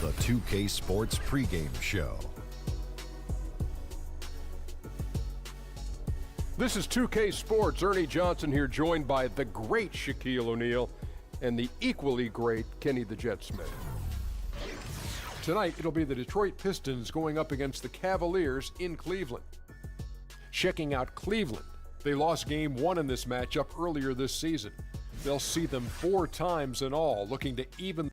the 2K Sports pregame show. This is 2K Sports. Ernie Johnson here, joined by the great Shaquille O'Neal and the equally great Kenny the Jet Smith. Tonight, it'll be the Detroit Pistons going up against the Cavaliers in Cleveland. Checking out Cleveland. They lost Game 1 in this matchup earlier this season. They'll see them 4 times in all, looking to even.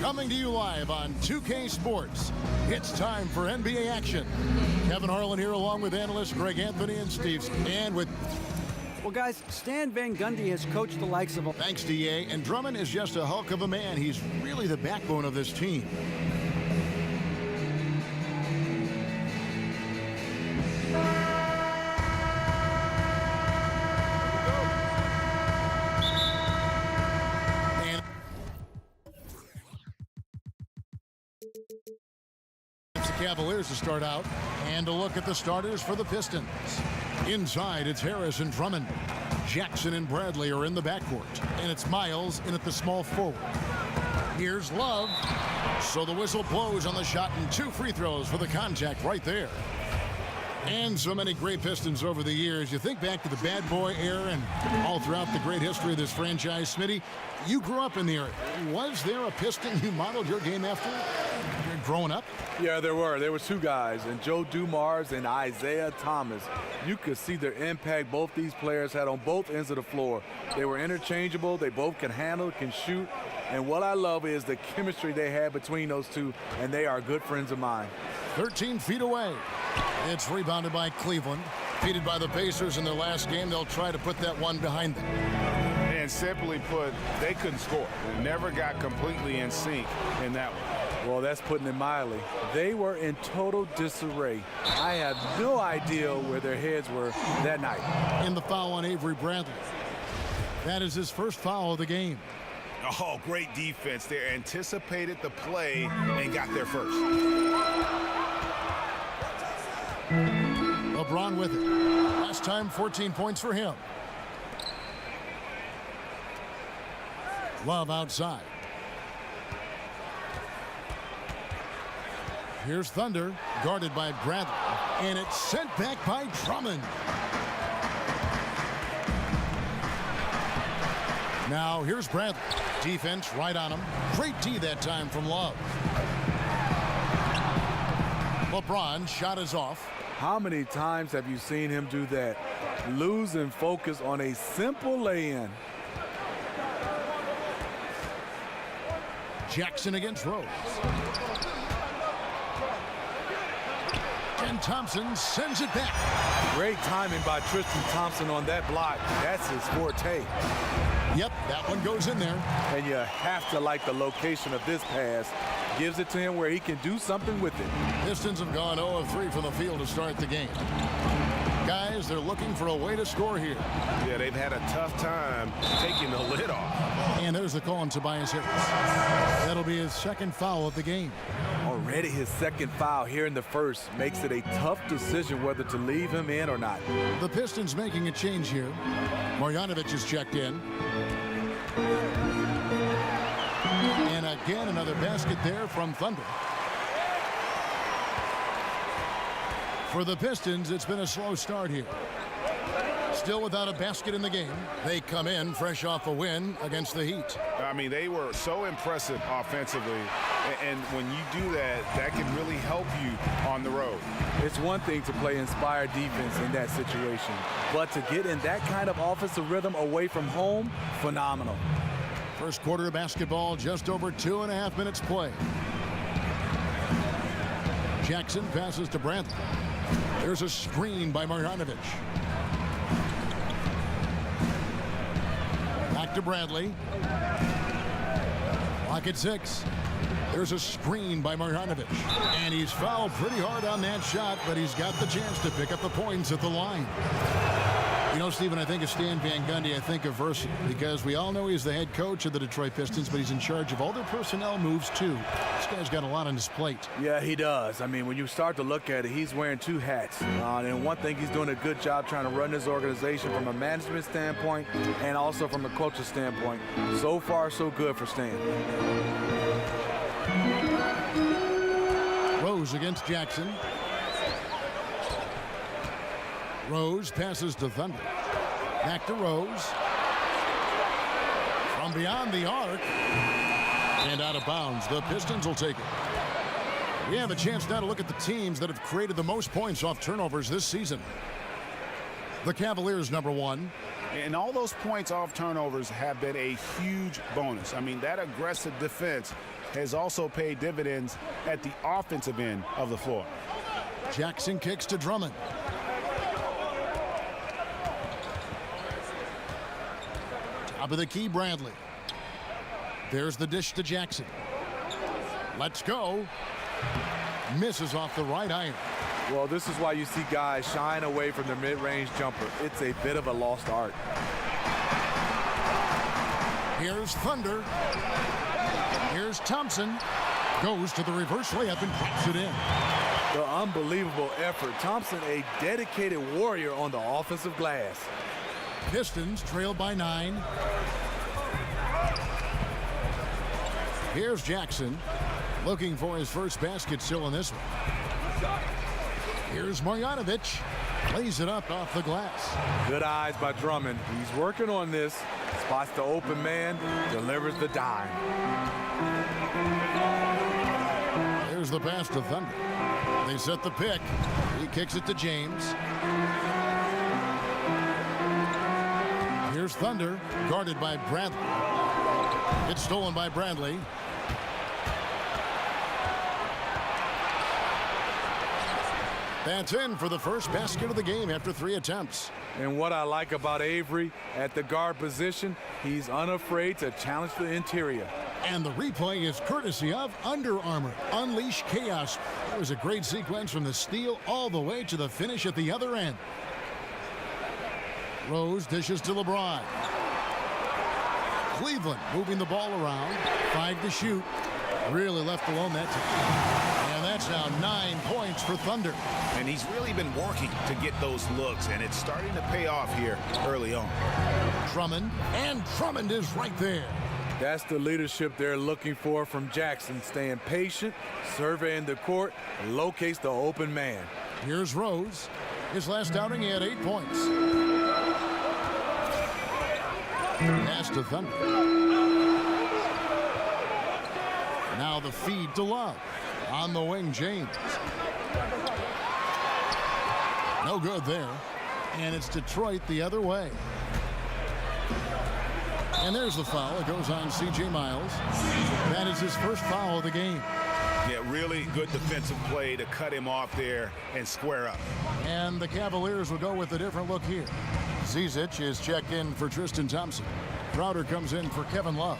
Coming to you live on 2K Sports, it's time for NBA action. Kevin Harlan here along with analysts Greg Anthony and Steve. And with... Well, guys, Stan Van Gundy has coached the likes of... Thanks, D.A. And Drummond is just a hulk of a man. He's really the backbone of this team. Cavaliers to start out, and a look at the starters for the Pistons. Inside, it's Harris and Drummond. Jackson and Bradley are in the backcourt, and it's Miles in at the small forward. Here's Love. So the whistle blows on the shot, and 2 free throws for the contact right there. And so many great Pistons over the years. You think back to the bad boy era and all throughout the great history of this franchise. Smitty, you grew up in the area. Was there a Piston you modeled your game after growing up? Yeah, there were. There were 2 guys, and Joe Dumars and Isaiah Thomas. You could see their impact both these players had on both ends of the floor. They were interchangeable. They both can handle, can shoot. And what I love is the chemistry they had between those 2, and they are good friends of mine. 13 feet away. It's rebounded by Cleveland. Defeated by the Pacers in their last game, they'll try to put that one behind them. And simply put, they couldn't score. They never got completely in sync in that one. Well, that's putting it mildly. They were in total disarray. I have no idea where their heads were that night. In the foul on Avery Bradley. That is his first foul of the game. Oh, great defense. They anticipated the play and got there first. LeBron with it. Last time, 14 points for him. Love outside. Here's Thunder, guarded by Bradley. And it's sent back by Drummond. Now, here's Bradley. Defense right on him. Great D that time from Love. LeBron shot is off. How many times have you seen him do that? Losing focus on a simple lay-in. Jackson against Rose. And Thompson sends it back. Great timing by Tristan Thompson on that block. That's his forte. Yep, that one goes in there. And you have to like the location of this pass. gives it to him where he can do something with it. Pistons have gone 0 of 3 from the field to start the game. Guys, they're looking for a way to score here. Yeah, they've had a tough time taking the lid off. And there's the call on Tobias Harris. That'll be his second foul of the game. Already his second foul here in the first makes it a tough decision whether to leave him in or not. The Pistons making a change here. Marjanovic is checked in. And again, another basket there from Thunder. For the Pistons, it's been a slow start here. Still without a basket in the game. They come in fresh off a win against the Heat. I mean, they were so impressive offensively. And when you do that, that can really help you on the road. It's one thing to play inspired defense in that situation, but to get in that kind of offensive rhythm away from home, phenomenal. First quarter of basketball, just over 2.5 minutes play. Jackson passes to Bradley. There's a screen by Marjanovic. Back to Bradley. Clock at 6. There's a screen by Marjanovic. And he's fouled pretty hard on that shot, but he's got the chance to pick up the points at the line. You know, Stephen, I think of Stan Van Gundy, I think of versatile, because we all know he's the head coach of the Detroit Pistons, but he's in charge of all their personnel moves, too. This guy's got a lot on his plate. Yeah, he does. I mean, when you start to look at it, he's wearing two hats. And one thing, he's doing a good job trying to run this organization from a management standpoint and also from a coach's standpoint. So far, so good for Stan. Rose against Jackson. Rose passes to Thunder. Back to Rose. From beyond the arc. And out of bounds. The Pistons will take it. We have a chance now to look at the teams that have created the most points off turnovers this season. The Cavaliers, number 1. And all those points off turnovers have been a huge bonus. I mean, that aggressive defense has also paid dividends at the offensive end of the floor. Jackson kicks to Drummond. Top of the key, Bradley. There's the dish to Jackson. Let's go. Misses off the right iron. Well, this is why you see guys shying away from their mid-range jumper. It's a bit of a lost art. Here's Thunder. Here's Thompson. Goes to the reverse layup and drops it in. The unbelievable effort. Thompson, a dedicated warrior on the offensive glass. Pistons trail by 9. Here's Jackson looking for his first basket still in this one. Here's Marjanovic. Lays it up off the glass. Good eyes by Drummond. He's working on this. Spots the open man, delivers the dime. There's the pass to Thunder. They set the pick. He kicks it to James. Here's Thunder, guarded by Bradley. It's stolen by Bradley. That's in for the first basket of the game after 3 attempts. And what I like about Avery at the guard position, he's unafraid to challenge the interior. And the replay is courtesy of Under Armour. Unleash chaos. It was a great sequence from the steal all the way to the finish at the other end. Rose dishes to LeBron. Cleveland moving the ball around. 5 to shoot. Really left alone that time. And that's now 9 points for Thunder. And he's really been working to get those looks, and it's starting to pay off here early on. Drummond, and Drummond is right there. That's the leadership they're looking for from Jackson. Staying patient, surveying the court, locates the open man. Here's Rose. His last outing, he had 8 points. Pass to Thunder. Now the feed to Love. On the wing, James. No good there. And it's Detroit the other way. And there's the foul. It goes on C.J. Miles. That is his first foul of the game. Yeah, really good defensive play to cut him off there and square up. And the Cavaliers will go with a different look here. Zizic is checked in for Tristan Thompson. Crowder comes in for Kevin Love.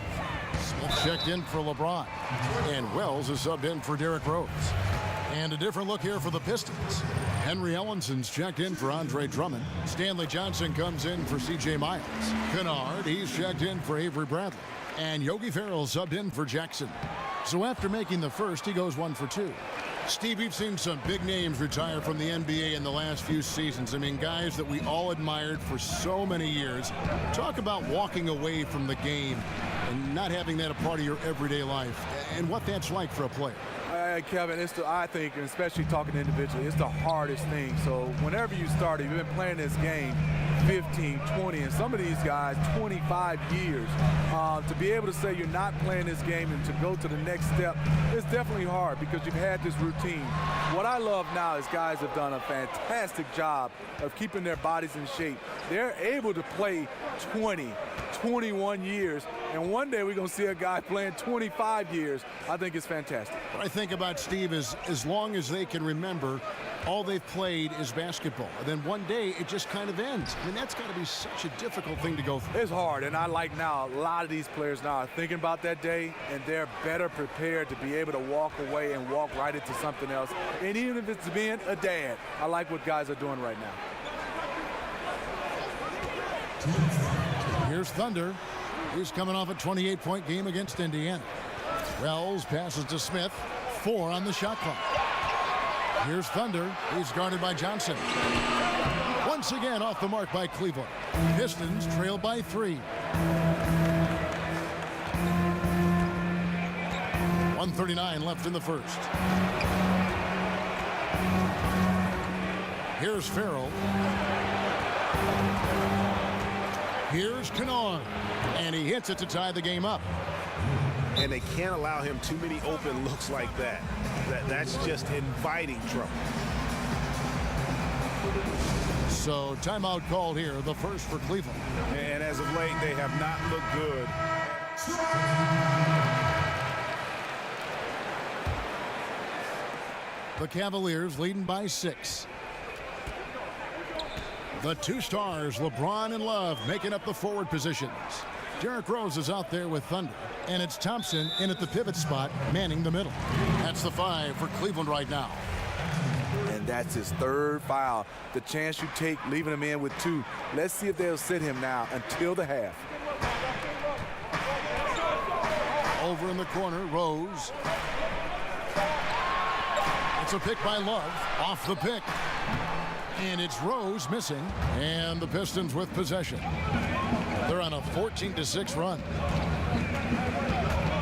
Smith checked in for LeBron. And Wells is subbed in for Derrick Rose. And a different look here for the Pistons. Henry Ellinson's checked in for Andre Drummond. Stanley Johnson comes in for C.J. Miles. Kennard, he's checked in for Avery Bradley. And Yogi Ferrell subbed in for Jackson. So after making the first, he goes 1 for 2. Steve, we've seen some big names retire from the NBA in the last few seasons. I mean, guys that we all admired for so many years. Talk about walking away from the game and not having that a part of your everyday life and what that's like for a player. Kevin, I think, and especially talking individually, it's the hardest thing. So whenever you start, you've been playing this game 15, 20, and some of these guys 25 years. To be able to say you're not playing this game and to go to the next step, it's definitely hard because you've had this routine. What I love now is guys have done a fantastic job of keeping their bodies in shape. They're able to play 20, 21 years, and one day we're going to see a guy playing 25 years. I think it's fantastic. What I think about, Steve, is as long as they can remember, all they've played is basketball. And then one day it just kind of ends. I mean, that's got to be such a difficult thing to go through. It's hard, and I like now a lot of these players now are thinking about that day, and they're better prepared to be able to walk away and walk right into something else. And even if it's being a dad, I like what guys are doing right now. Here's Thunder. He's coming off a 28-point game against Indiana. Wells passes to Smith. 4 on the shot clock. Here's Thunder. He's guarded by Johnson. Once again off the mark by Cleveland. Pistons trail by 3. 1:39 left in the first. Here's Ferrell. Here's Kennard. And he hits it to tie the game up. And they can't allow him too many open looks like that. That's just inviting trouble. So timeout called here, the first for Cleveland. And as of late, they have not looked good. The Cavaliers leading by 6. The two stars, LeBron and Love, making up the forward positions. Derrick Rose is out there with Thunder, and it's Thompson in at the pivot spot, manning the middle. That's the 5 for Cleveland right now. And that's his 3rd foul. The chance you take leaving him in with 2. Let's see if they'll sit him now until the half. Over in the corner, Rose. It's a pick by Love, off the pick. And it's Rose missing, and the Pistons with possession. They're on a 14-6 run.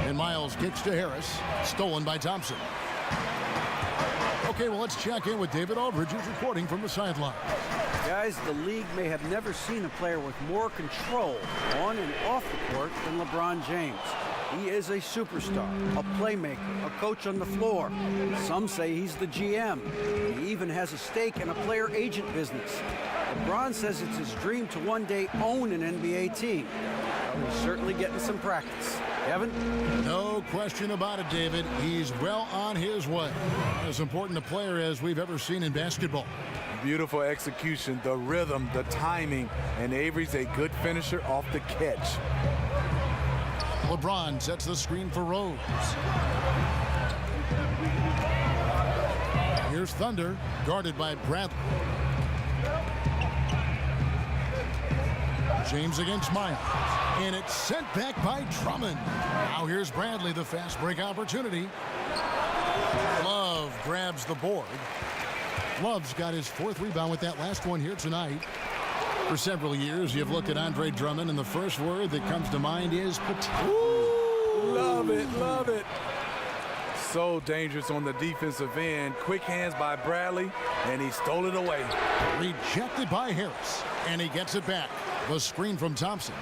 And Miles kicks to Harris, stolen by Thompson. Okay, well, let's check in with David Aldridge, who's reporting from the sideline. Guys, the league may have never seen a player with more control on and off the court than LeBron James. He is a superstar, a playmaker, a coach on the floor. Some say he's the GM. He even has a stake in a player agent business. LeBron says it's his dream to one day own an NBA team. Well, he's certainly getting some practice. Kevin? No question about it, David. He's well on his way. As important a player as we've ever seen in basketball. Beautiful execution, the rhythm, the timing, and Avery's a good finisher off the catch. LeBron sets the screen for Rose. Here's Thunder, guarded by Bradley. James against Miles. And it's sent back by Drummond. Now here's Bradley, the fast break opportunity. Love grabs the board. Love's got his 4th rebound with that last one here tonight. For several years, you've looked at Andre Drummond, and the first word that comes to mind is potential. Love it, love it. So dangerous on the defensive end. Quick hands by Bradley, and he stole it away. Rejected by Harris, and he gets it back. The screen from Thompson.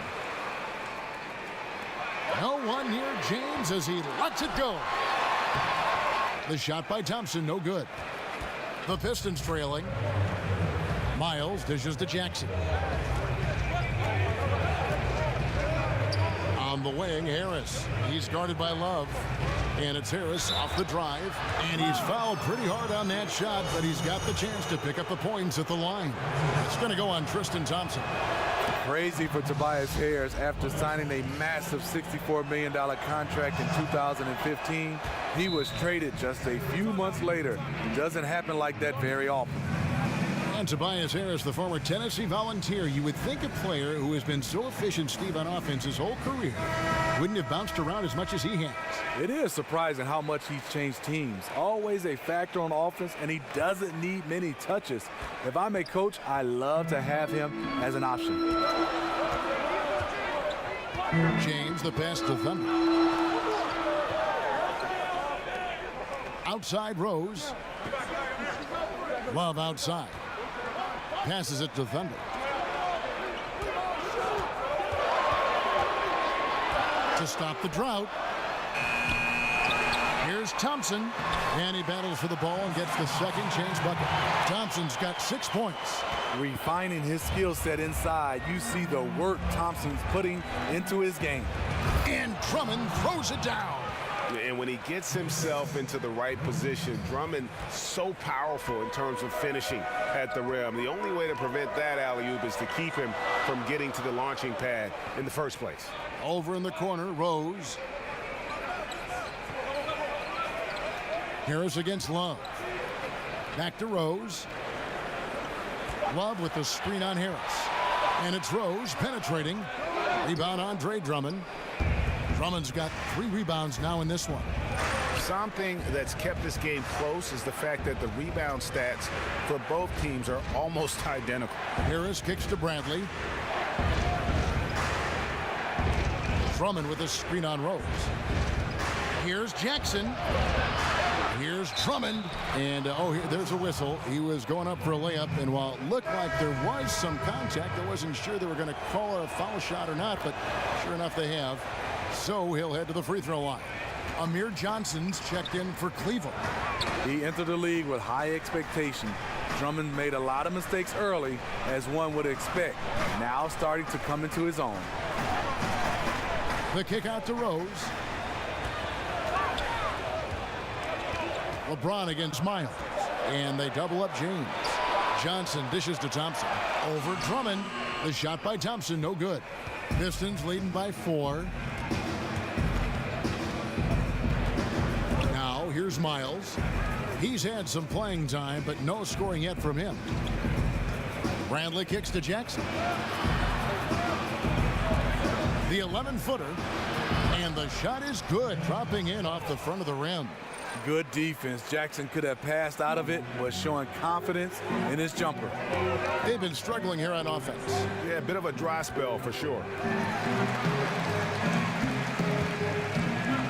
No one near James as he lets it go. The shot by Thompson, no good. The Pistons trailing. Miles dishes to Jackson. On the wing, Harris. He's guarded by Love. And it's Harris off the drive. And he's fouled pretty hard on that shot, but he's got the chance to pick up the points at the line. It's going to go on Tristan Thompson. Crazy for Tobias Harris after signing a massive $64 million contract in 2015. He was traded just a few months later. It doesn't happen like that very often. And Tobias Harris, the former Tennessee Volunteer. You would think a player who has been so efficient, Steve, on offense his whole career wouldn't have bounced around as much as he has. It is surprising how much he's changed teams. Always a factor on offense, and he doesn't need many touches. If I'm a coach, I love to have him as an option. James, the pass to Thunder. Outside Rose. Love outside. Passes it to Thunder. To stop the drought. Here's Thompson. And he battles for the ball and gets the second chance bucket. Thompson's got 6 points. Refining his skill set inside, you see the work Thompson's putting into his game. And Drummond throws it down. And when he gets himself into the right position, Drummond so powerful in terms of finishing at the rim. The only way to prevent that alley-oop is to keep him from getting to the launching pad in the first place. Over in the corner, Rose. Harris against Love. Back to Rose. Love with the screen on Harris. And it's Rose penetrating. Rebound Andre Drummond. Drummond's got 3 rebounds now in this one. Something that's kept this game close is the fact that the rebound stats for both teams are almost identical. Harris kicks to Bradley. Drummond with a screen on Rose. Here's Jackson. Here's Drummond. And, there's a whistle. He was going up for a layup, and while it looked like there was some contact, I wasn't sure they were going to call it a foul shot or not, but sure enough they have. So he'll head to the free throw line. Amir Johnson's checked in for Cleveland. He entered the league with high expectation. Drummond made a lot of mistakes early, as one would expect. Now starting to come into his own. The kick out to Rose. LeBron against Miles. And they double up James. Johnson dishes to Thompson. Over Drummond. The shot by Thompson, no good. Pistons leading by 4. Now here's Miles. He's had some playing time, but no scoring yet from him. Bradley kicks to Jackson. The 11-footer. And the shot is good, dropping in off the front of the rim. Good defense. Jackson could have passed out of it, was showing confidence in his jumper. They've been struggling here on offense. Yeah, a bit of a dry spell for sure.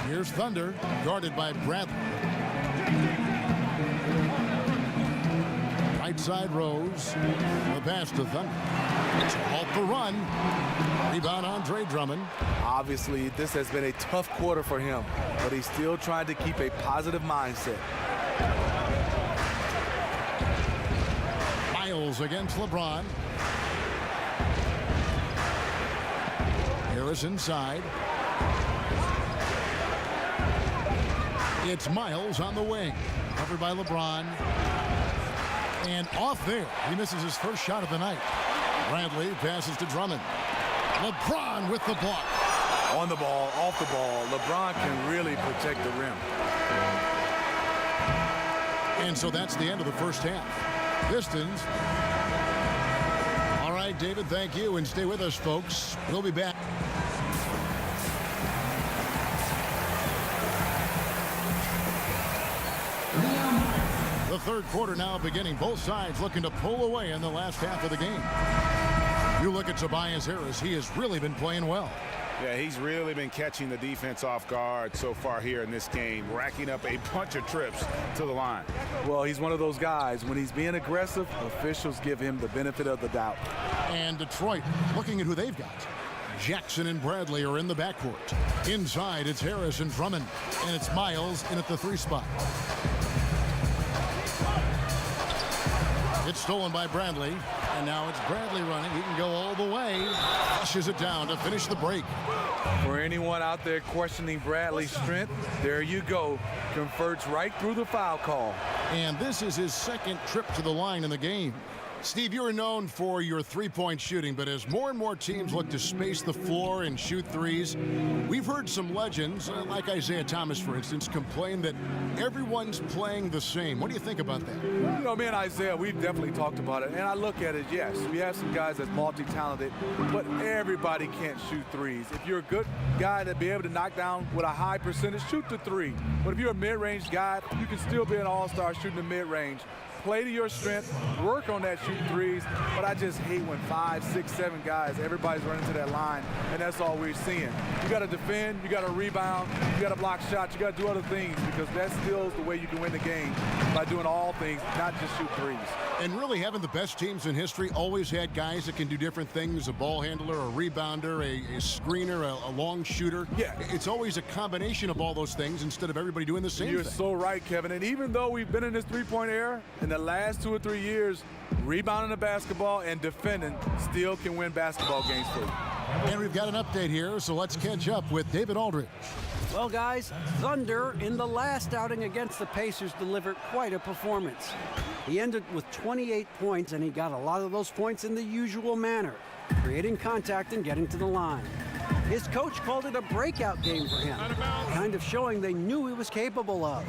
Here's Thunder, guarded by Bradley. Right side Rose. The pass to Thunder. To halt the run. Rebound Andre Drummond. Obviously, this has been a tough quarter for him, but he's still trying to keep a positive mindset. Miles against LeBron. Harris inside. It's Miles on the wing. Covered by LeBron. And off there. He misses his first shot of the night. Bradley passes to Drummond. LeBron with the block. On the ball, off the ball, LeBron can really protect the rim. And so that's the end of the first half. Pistons. All right, David, thank you, and stay with us, folks. We'll be back. The third quarter now beginning. Both sides looking to pull away in the last half of the game. You look at Tobias Harris. He has really been playing well. Yeah, he's really been catching the defense off guard so far here in this game, racking up a bunch of trips to the line. Well, he's one of those guys. When he's being aggressive, officials give him the benefit of the doubt. And Detroit, looking at who they've got. Jackson and Bradley are in the backcourt. Inside, it's Harris and Drummond. And it's Miles in at the 3 spot. It's stolen by Bradley. And now it's Bradley running. He can go all the way. Flushes it down to finish the break. For anyone out there questioning Bradley's strength, there you go. Converts right through the foul call. And this is his second trip to the line in the game. Steve, you're known for your three-point shooting, but as more and more teams look to space the floor and shoot threes, we've heard some legends, like Isaiah Thomas, for instance, complain that everyone's playing the same. What do you think about that? You know, me and Isaiah, we've definitely talked about it. And I look at it, yes, we have some guys that's multi-talented, but everybody can't shoot threes. If you're a good guy to be able to knock down with a high percentage, shoot the three. But if you're a mid-range guy, you can still be an all-star shooting the mid-range. Play to your strength, work on that shooting threes, but I just hate when 5, 6, 7 guys, everybody's running to that line, and that's all we're seeing. You got to defend, you got to rebound, you got to block shots, you got to do other things, because that still is the way you can win the game, by doing all things, not just shoot threes. And really, having the best teams in history always had guys that can do different things, a ball handler, a rebounder, a screener, a long shooter. Yeah. It's always a combination of all those things instead of everybody doing the same You're thing. so right, Kevin. And even though we've been in this three-point era, in the last 2 or 3 years, rebounding the basketball and defending still can win basketball games for you. And we've got an update here, so let's catch up with David Aldridge. Well, guys, Thunder in the last outing against the Pacers delivered quite a performance. He ended with 28 points, and he got a lot of those points in the usual manner, creating contact and getting to the line. His coach called it a breakout game for him, kind of showing they knew he was capable of.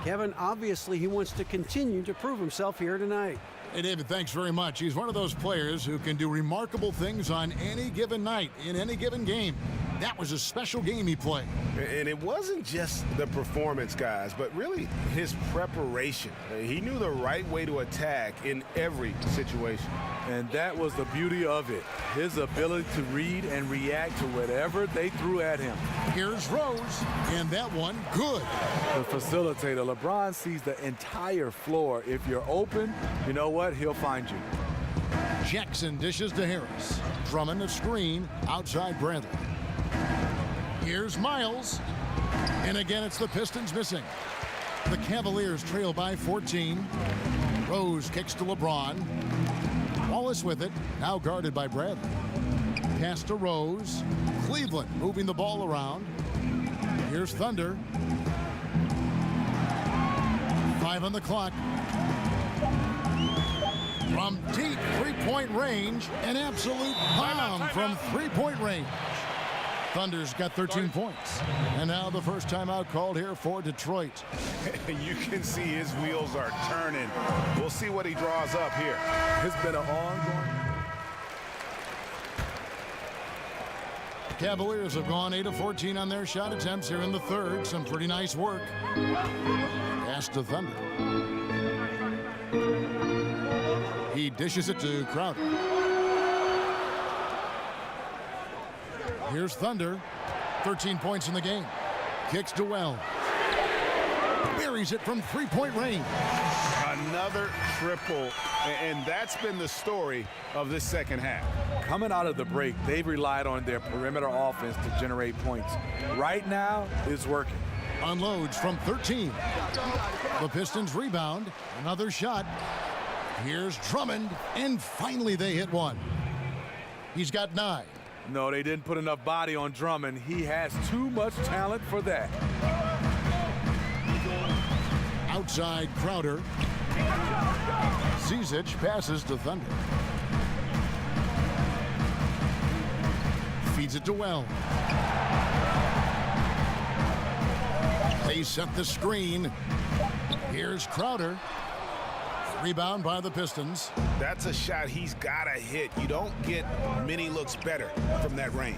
Kevin, obviously he wants to continue to prove himself here tonight. Hey, David, thanks very much. He's one of those players who can do remarkable things on any given night, in any given game. That was a special game he played. And it wasn't just the performance, guys, but really his preparation. He knew the right way to attack in every situation. And that was the beauty of it, his ability to read and react to whatever they threw at him. Here's Rose, and that one good. The facilitator, LeBron sees the entire floor. If you're open, you know what? He'll find you. Jackson dishes to Harris. Drummond a screen outside Bradley. Here's Miles. And again, it's the Pistons missing. The Cavaliers trail by 14. Rose kicks to LeBron. Wallace with it, now guarded by Bradley. Pass to Rose. Cleveland moving the ball around. Here's Thunder. 5 on the clock. From deep three-point range, an absolute bomb from three-point range. Thunder's got 13 points. And now the first timeout called here for Detroit. You can see his wheels are turning. We'll see what he draws up here. It's been an ongoing. Cavaliers have gone 8 of 14 on their shot attempts here in the third. Some pretty nice work. Pass to Thunder. He dishes it to Crowder. Here's Thunder. 13 points in the game. Kicks to Well. Buries it from three-point range. Another triple, and that's been the story of this second half. Coming out of the break, they've relied on their perimeter offense to generate points. Right now, it's working. Unloads from 13. The Pistons rebound. Another shot. Here's Drummond, and finally they hit one. He's got 9. No, they didn't put enough body on Drummond. He has too much talent for that. Outside Crowder. Zizic passes to Thunder. Feeds it to Well. They set the screen. Here's Crowder. Rebound by the Pistons. That's a shot he's got to hit. You don't get many looks better from that range.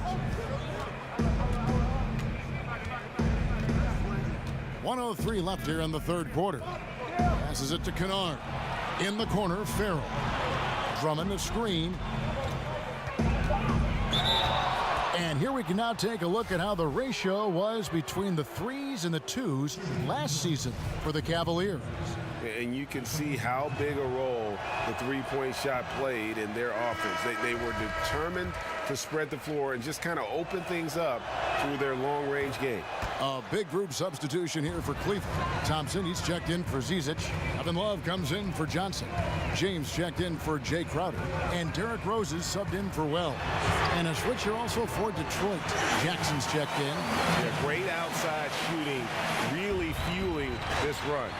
1:03 left here in the third quarter. Passes it to Kennard. In the corner, Farrell. Drummond a screen. And here we can now take a look at how the ratio was between the 3s and the 2s last season for the Cavaliers. And you can see how big a role the three-point shot played in their offense. They were determined to spread the floor and just kind of open things up through their long-range game. A big group substitution here for Cleveland. Thompson, he's checked in for Zizic. Kevin Love comes in for Johnson. James checked in for Jay Crowder. And Derrick Rose is subbed in for Wells. And a switcher also for Detroit. Jackson's checked in. Yeah, great outside shooting, really fueling this run.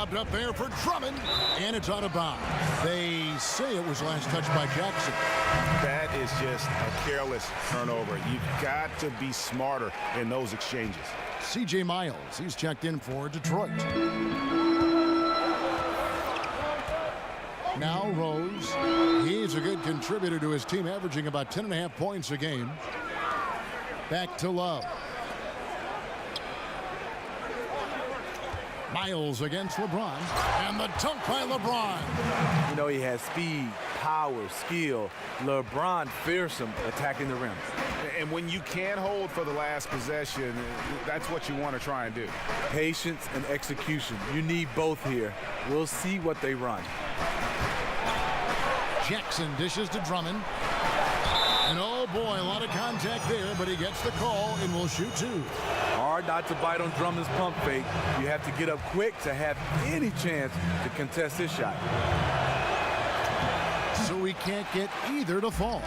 Lobbed up there for Drummond, and it's out of bounds. They say it was last touched by Jackson. That is just a careless turnover. You've got to be smarter in those exchanges. C.J. Miles, he's checked in for Detroit. Now Rose, he's a good contributor to his team, averaging about 10.5 points a game. Back to Love. Miles against LeBron, and the dunk by LeBron. You know, he has speed, power, skill. LeBron fearsome attacking the rim. And when you can't hold for the last possession, that's what you want to try and do. Patience and execution. You need both here. We'll see what they run. Jackson dishes to Drummond. And oh boy, a lot of contact there, but he gets the call and will shoot two. Hard not to bite on Drummond's pump fake. You have to get up quick to have any chance to contest his shot. So he can't get either to fall.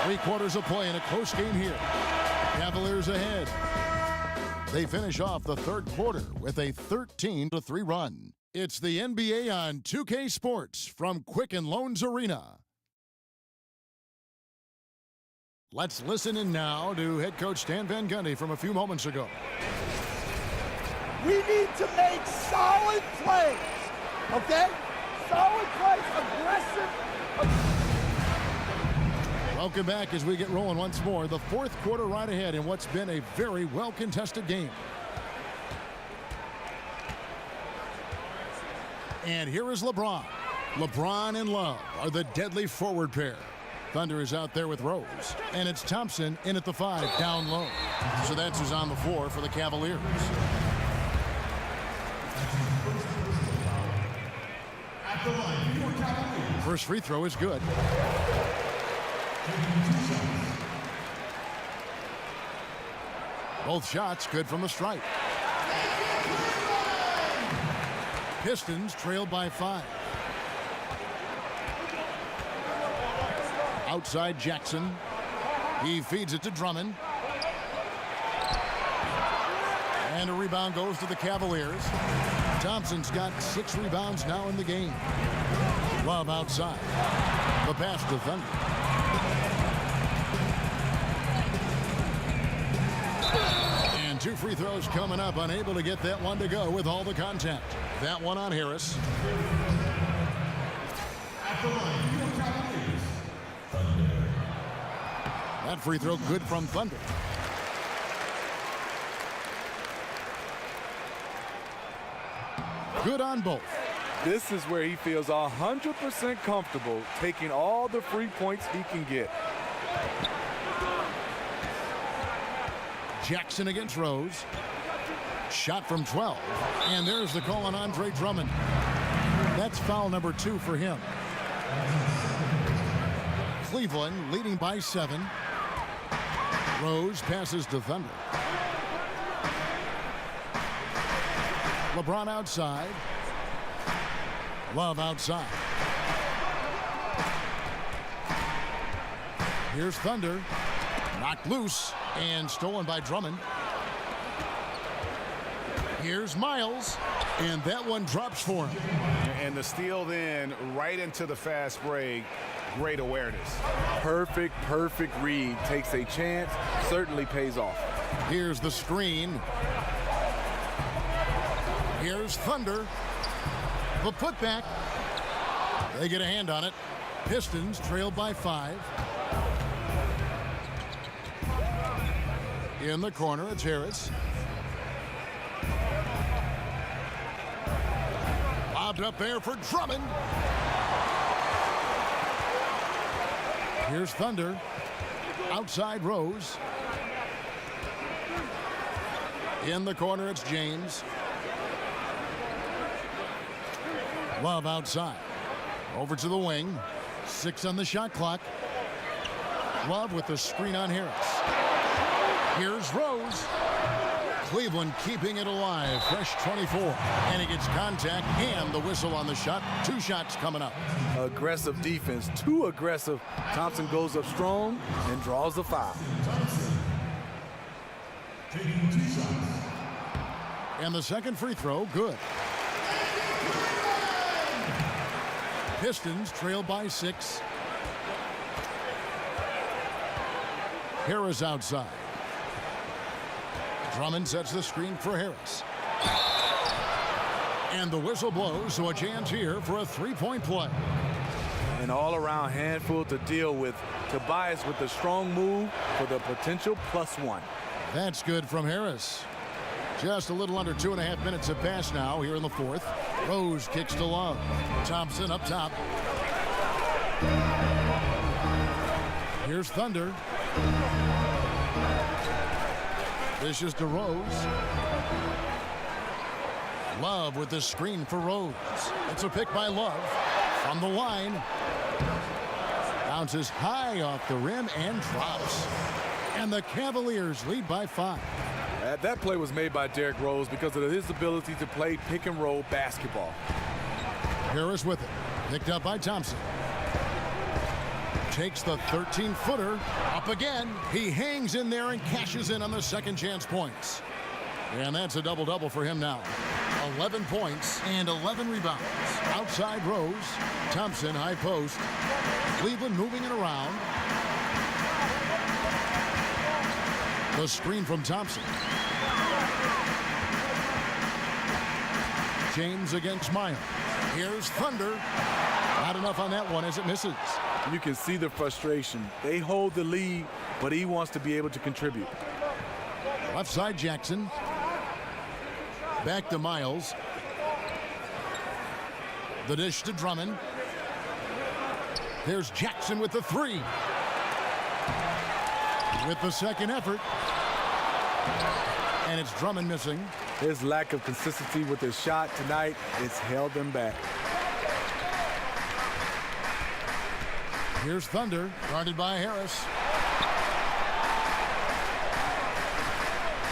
3 quarters of play in a close game here. Cavaliers ahead. They finish off the third quarter with a 13-3 run. It's the NBA on 2K Sports from Quicken Loans Arena. Let's listen in now to head coach Stan Van Gundy from a few moments ago. We need to make solid plays, okay? Solid plays, aggressive. Welcome back as we get rolling once more. The fourth quarter right ahead in what's been a very well-contested game. And here is LeBron. LeBron and Love are the deadly forward pair. Thunder is out there with Rose. And it's Thompson in at the 5, down low. So that's who's on the floor for the Cavaliers. First free throw is good. Both shots good from the stripe. Pistons trailed by 5. Outside Jackson. He feeds it to Drummond. And a rebound goes to the Cavaliers. Thompson's got 6 rebounds now in the game. Love outside. The pass to Thunder. And 2 free throws coming up. Unable to get that one to go with all the contact. That one on Harris. That free throw good from Thunder. Good on both. This is where he feels 100% comfortable taking all the free points he can get. Jackson against Rose. Shot from 12. And there's the call on Andre Drummond. That's foul number 2 for him. Cleveland leading by 7. Rose passes to Thunder. LeBron outside. Love outside. Here's Thunder. Knocked loose and stolen by Drummond. Here's Miles. And that one drops for him. And the steal then right into the fast break. Great awareness. Perfect read. Takes a chance. Certainly pays off. Here's the screen. Here's Thunder. The putback. They get a hand on it. Pistons trailed by 5. In the corner, it's Harris. Lobbed up there for Drummond. Here's Thunder. Outside Rose. In the corner, it's James. Love outside. Over to the wing. 6 on the shot clock. Love with the screen on Harris. Here's Rose. Cleveland keeping it alive. Fresh 24. And he gets contact and the whistle on the shot. 2 shots coming up. Aggressive defense. Too aggressive. Thompson goes up strong and draws the foul. And the second free throw, good. Pistons trail by 6. Harris outside. Drummond sets the screen for Harris. And the whistle blows, so a chance here for a three-point play. An all-around handful to deal with. Tobias with a strong move for the potential +1. That's good from Harris. Just a little under 2.5 minutes have passed now here in the fourth. Rose kicks to Love. Thompson up top. Here's Thunder. This is to Rose. Love with the screen for Rose. It's a pick by Love. From the line. Bounces high off the rim and drops. And the Cavaliers lead by 5. That play was made by Derrick Rose because of his ability to play pick-and-roll basketball. Harris with it. Picked up by Thompson. Takes the 13-footer. Up again. He hangs in there and cashes in on the second chance points. And that's a double-double for him now. 11 points and 11 rebounds. Outside Rose. Thompson high post. Cleveland moving it around. The screen from Thompson. James against Miles. Here's Thunder. Not enough on that one as it misses. You can see the frustration. They hold the lead, but he wants to be able to contribute. Left side Jackson. Back to Miles. The dish to Drummond. There's Jackson with the 3. With the second effort. And it's Drummond missing. His lack of consistency with his shot tonight has held them back. Here's Thunder, guarded by Harris.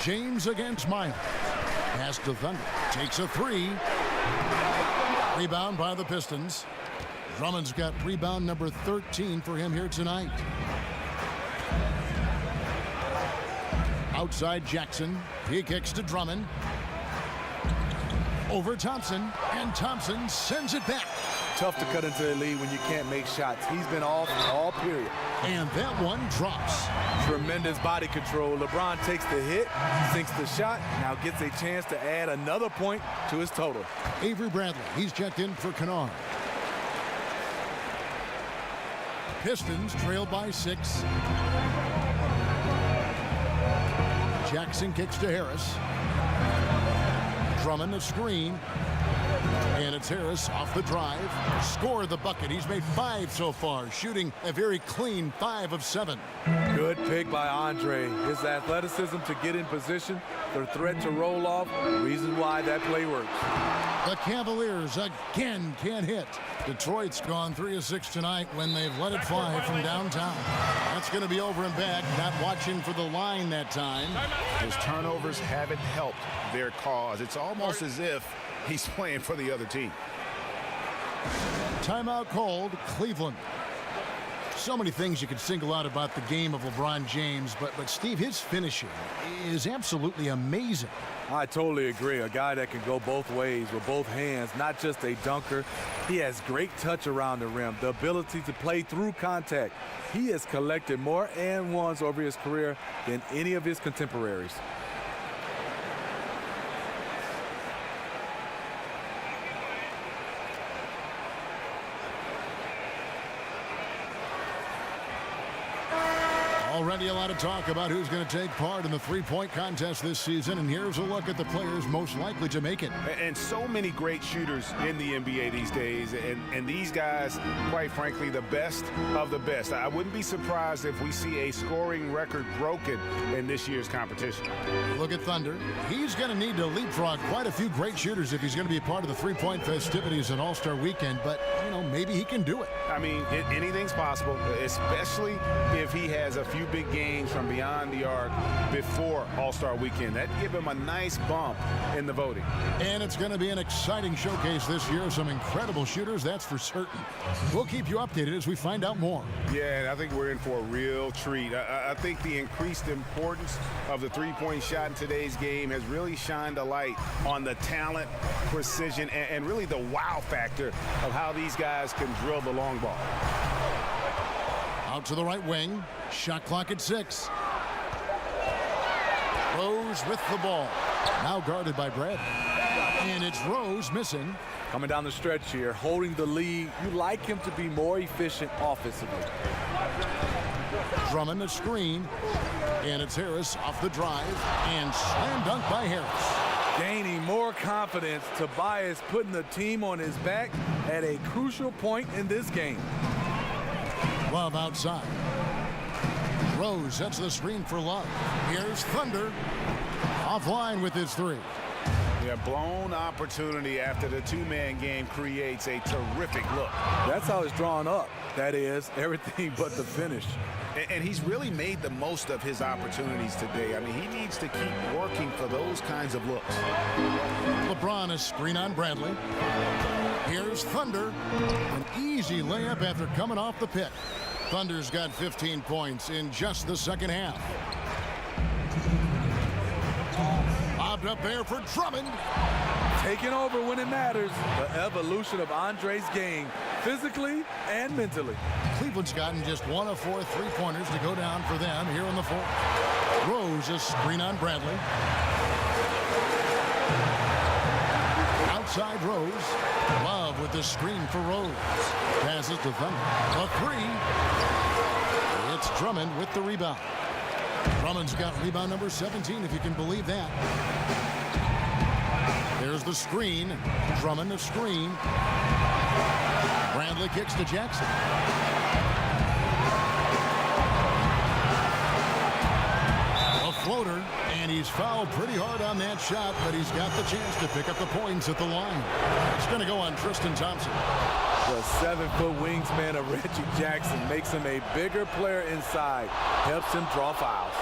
James against Miles. Pass to Thunder. Takes a 3. Rebound by the Pistons. Drummond's got rebound number 13 for him here tonight. Outside Jackson. He kicks to Drummond. Over Thompson. And Thompson sends it back. Tough to cut into the lead when you can't make shots. He's been off all period. And that one drops. Tremendous body control. LeBron takes the hit, sinks the shot, now gets a chance to add another point to his total. Avery Bradley, he's checked in for Kennard. Pistons trail by 6. Jackson kicks to Harris. Drummond a screen. And it's Harris off the drive. Scored the bucket. He's made 5 so far, shooting a very clean 5 of 7. Good pick by Andre. His athleticism to get in position, the threat to roll off, reason why that play works. The Cavaliers again can't hit. Detroit's gone 3 of 6 tonight when they've let it fly from downtown. That's going to be over and back. Not watching for the line that time. His turnovers haven't helped their cause. It's almost as if he's playing for the other team. Timeout called, Cleveland. So many things you could single out about the game of LeBron James, but Steve, his finishing is absolutely amazing. I totally agree. A guy that can go both ways with both hands, not just a dunker. He has great touch around the rim, the ability to play through contact. He has collected more and ones over his career than any of his contemporaries. Already a lot of talk about who's going to take part in the three-point contest this season, and here's a look at the players most likely to make it. And so many great shooters in the NBA these days, and these guys, quite frankly, the best of the best. I wouldn't be surprised if we see a scoring record broken in this year's competition. Look at Thunder. He's going to need to leapfrog quite a few great shooters if he's going to be a part of the three-point festivities at All-Star Weekend, but, maybe he can do it. I mean, anything's possible, especially if he has a few big games from beyond the arc before All-Star Weekend. That give him a nice bump in the voting. And it's going to be an exciting showcase this year. Some incredible shooters, that's for certain. We'll keep you updated as we find out more. Yeah, and I think we're in for a real treat. I think the increased importance of the three-point shot in today's game has really shined a light on the talent, precision, and really the wow factor of how these guys can drill the long ball. Out to the right wing. Shot clock at 6. Rose with the ball. Now guarded by Brad. And it's Rose missing. Coming down the stretch here, holding the lead. You like him to be more efficient offensively. Drummond a screen. And it's Harris off the drive. And slam dunk by Harris. Gaining more confidence. Tobias putting the team on his back at a crucial point in this game. Love outside. Rose sets the screen for Love. Here's Thunder. Offline with his 3. Yeah, blown opportunity after the two-man game creates a terrific look. That's how it's drawn up. That is, everything but the finish. And he's really made the most of his opportunities today. I mean, he needs to keep working for those kinds of looks. LeBron a screen on Bradley. Here's Thunder. An easy layup after coming off the pick. Thunder's got 15 points in just the second half. Bobbed up there for Drummond. Taking over when it matters. The evolution of Andre's game, physically and mentally. Cleveland's gotten just 1 of 4 3-pointers to go down for them here in the fourth. Rose a screen on Bradley. Outside Rose. Love with the screen for Rose. Passes to Thunder. A 3. It's Drummond with the rebound. Drummond's got rebound number 17, if you can believe that. There's the screen. Drummond the screen. Bradley kicks to Jackson. A floater, and he's fouled pretty hard on that shot, but he's got the chance to pick up the points at the line. It's going to go on Tristan Thompson. The 7-foot wingspan of Reggie Jackson makes him a bigger player inside, helps him draw fouls.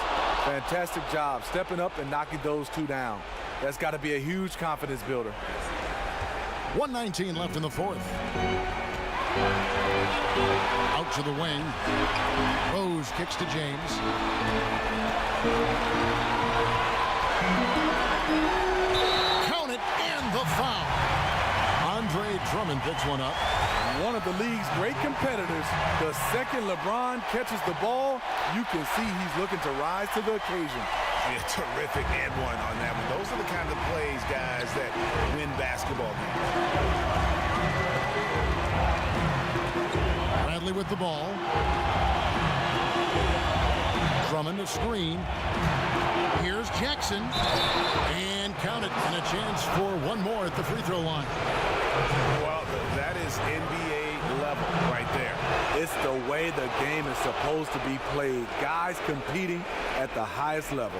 Fantastic job stepping up and knocking those 2 down. That's got to be a huge confidence builder. 1:19 left in the fourth. Out to the wing. Rose kicks to James. Count it, and the foul. Andre Drummond picks one up. One of the league's great competitors. The second LeBron catches the ball, you can see he's looking to rise to the occasion. Yeah, terrific and one on that one. Those are the kind of plays, guys, that win basketball games. Bradley with the ball. Drummond a screen. Here's Jackson. And count it. And a chance for one more at the free throw line. Well, that is NBA level right there. It's the way the game is supposed to be played. Guys competing at the highest level.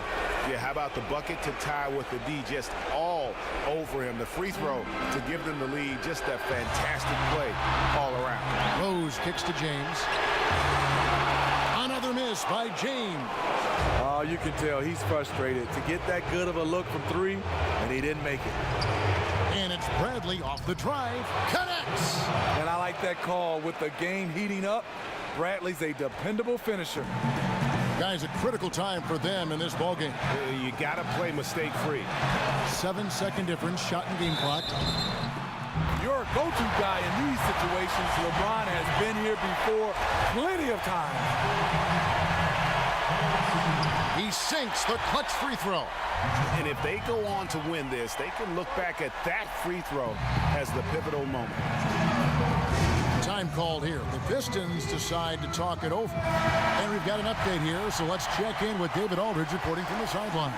Yeah, how about the bucket to tie with the D just all over him. The free throw to give them the lead. Just a fantastic play all around. Rose kicks to James. Another miss by James. Oh, you can tell he's frustrated to get that good of a look from 3, and he didn't make it. And it's Bradley off the drive. Connects. And I like that call. With the game heating up, Bradley's a dependable finisher. Guys, a critical time for them in this ballgame. You got to play mistake-free. 7-second difference, shot and game clock. You're a go-to guy in these situations. LeBron has been here before plenty of times. He sinks the clutch free throw. And if they go on to win this, they can look back at that free throw as the pivotal moment. Time called here. The Pistons decide to talk it over. And we've got an update here, so let's check in with David Aldridge reporting from the sideline.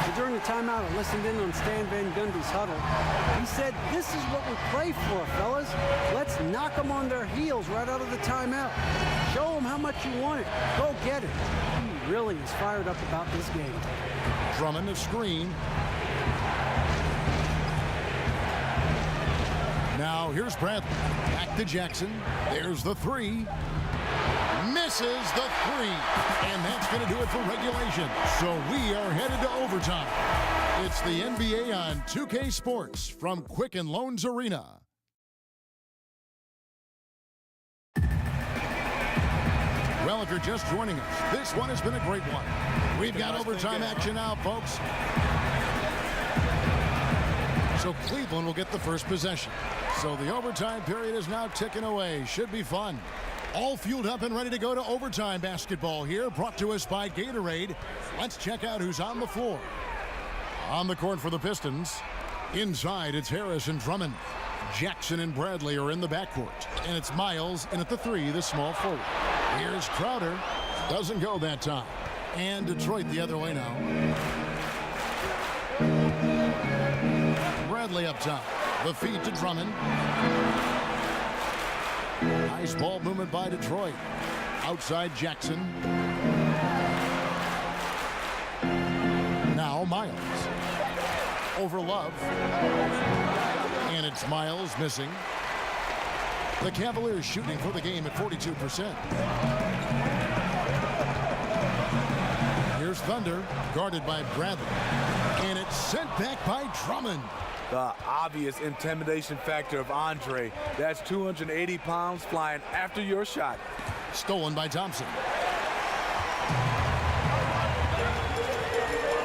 So during the timeout, I listened in on Stan Van Gundy's huddle. He said, this is what we play for, fellas. Let's knock them on their heels right out of the timeout. Show them how much you want it. Go get it. He really is fired up about this game. Drummond the screen. Now here's Bradley. Back to Jackson. There's the 3. Miss misses the three. And that's going to do it for regulation. So we are headed to overtime. It's the NBA on 2K Sports from Quicken Loans Arena. Well, if you're just joining us, this one has been a great one. We've got overtime action now, folks. So Cleveland will get the first possession. So the overtime period is now ticking away. Should be fun. All fueled up and ready to go to overtime basketball here, brought to us by Gatorade. Let's check out who's on the floor. On the court for the Pistons. Inside, it's Harris and Drummond. Jackson and Bradley are in the backcourt. And it's Miles in at the three, the small forward. Here's Crowder. Doesn't go that time. And Detroit the other way now. Bradley up top. The feed to Drummond. Nice ball movement by Detroit. Outside Jackson. Now Miles. Over Love. And it's Miles missing. The Cavaliers shooting for the game at 42%. Here's Thunder, guarded by Bradley. And it's sent back by Drummond. The obvious intimidation factor of Andre. That's 280 pounds flying after your shot. Stolen by Thompson.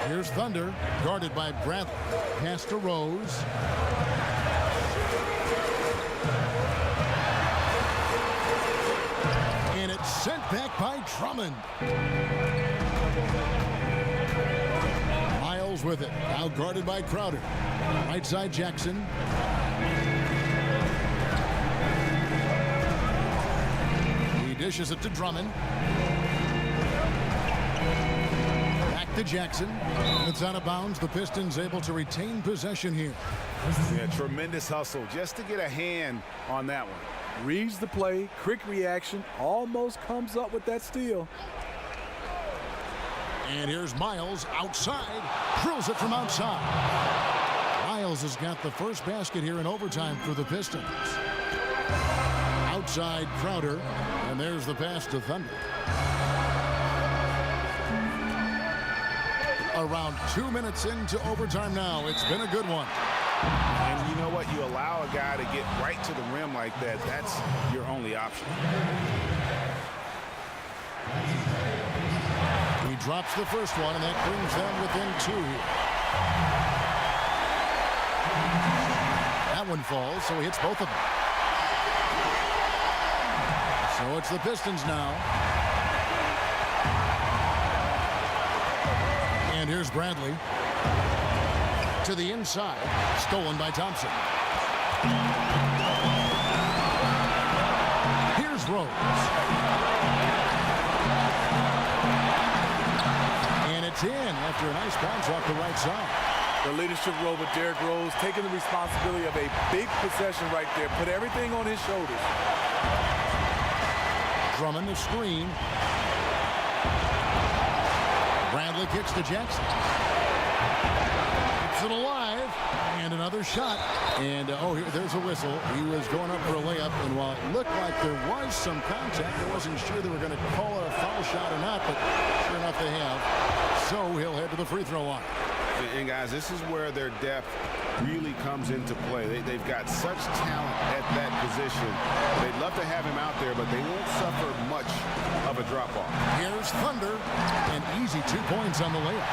Here's Thunder, guarded by Bradley. Pass to Rose. And it's sent back by Drummond. Miles with it. Now guarded by Crowder. Right side Jackson. He dishes it to Drummond. Back to Jackson. It's out of bounds. The Pistons able to retain possession here. Yeah, tremendous hustle just to get a hand on that one. Reads the play, quick reaction, almost comes up with that steal. And here's Miles outside. Drills it from outside. Miles has got the first basket here in overtime for the Pistons. Outside Crowder. And there's the pass to Thunder. Around 2 minutes into overtime now. It's been a good one. And you know what? You allow a guy to get right to the rim like that. That's your only option. He drops the first one, and that brings them within two. That one falls, so he hits both of them. So it's the Pistons now. And here's Bradley. To the inside. Stolen by Thompson. Here's Rose. And it's in after a nice bounce off the right side. The leadership role with Derrick Rose, taking the responsibility of a big possession right there. Put everything on his shoulders. Drummond the screen. Bradley kicks to Jackson. Keeps it alive. And another shot. And, there's a whistle. He was going up for a layup. And while it looked like there was some contact, I wasn't sure they were going to call it a foul shot or not. But sure enough, they have. So he'll head to the free throw line. And, guys, this is where their depth really comes into play. They've got such talent at that position. They'd love to have him out there, but they won't suffer much of a drop-off. Here's Thunder. An easy 2 points on the layup.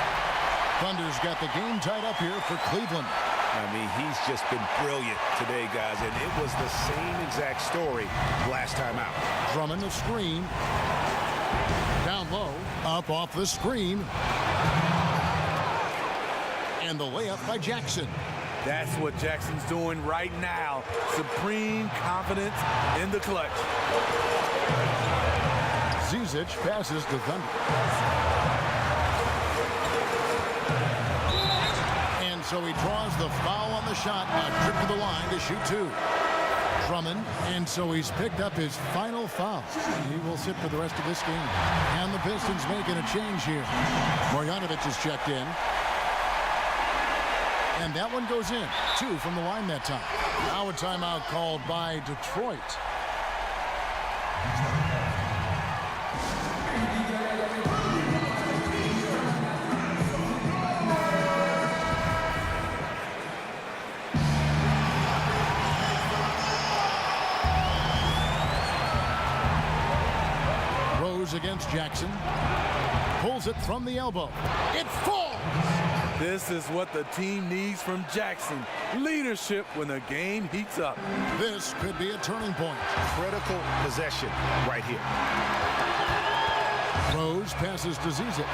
Thunder's got the game tied up here for Cleveland. I mean, he's just been brilliant today, guys, and it was the same exact story last time out. Drummond the screen. Down low. Up off the screen. And the layup by Jackson. That's what Jackson's doing right now. Supreme confidence in the clutch. Zizic passes to Thunder. And so he draws the foul on the shot. A trip to the line to shoot two. Drummond, and so he's picked up his final foul. He will sit for the rest of this game. And the Pistons making a change here. Marjanovic is checked in. And that one goes in. 2 from the line that time. Now a timeout called by Detroit. Rose against Jackson. Pulls it from the elbow. It falls! This is what the team needs from Jackson. Leadership when the game heats up. This could be a turning point. Critical possession right here. Rose passes to Zizic.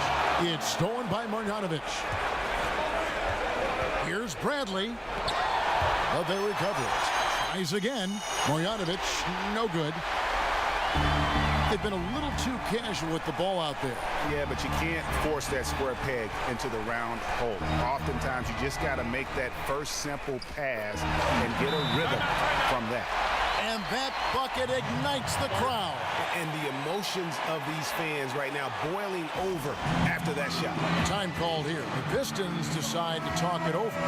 It's stolen by Marjanovic. Here's Bradley. But they recover it. Tries again. Marjanovic, no good. They've been a little too casual with the ball out there. Yeah, but you can't force that square peg into the round hole. Oftentimes, you just got to make that first simple pass and get a rhythm from that. And that bucket ignites the crowd. And the emotions of these fans right now boiling over after that shot. Time called here. The Pistons decide to talk it over.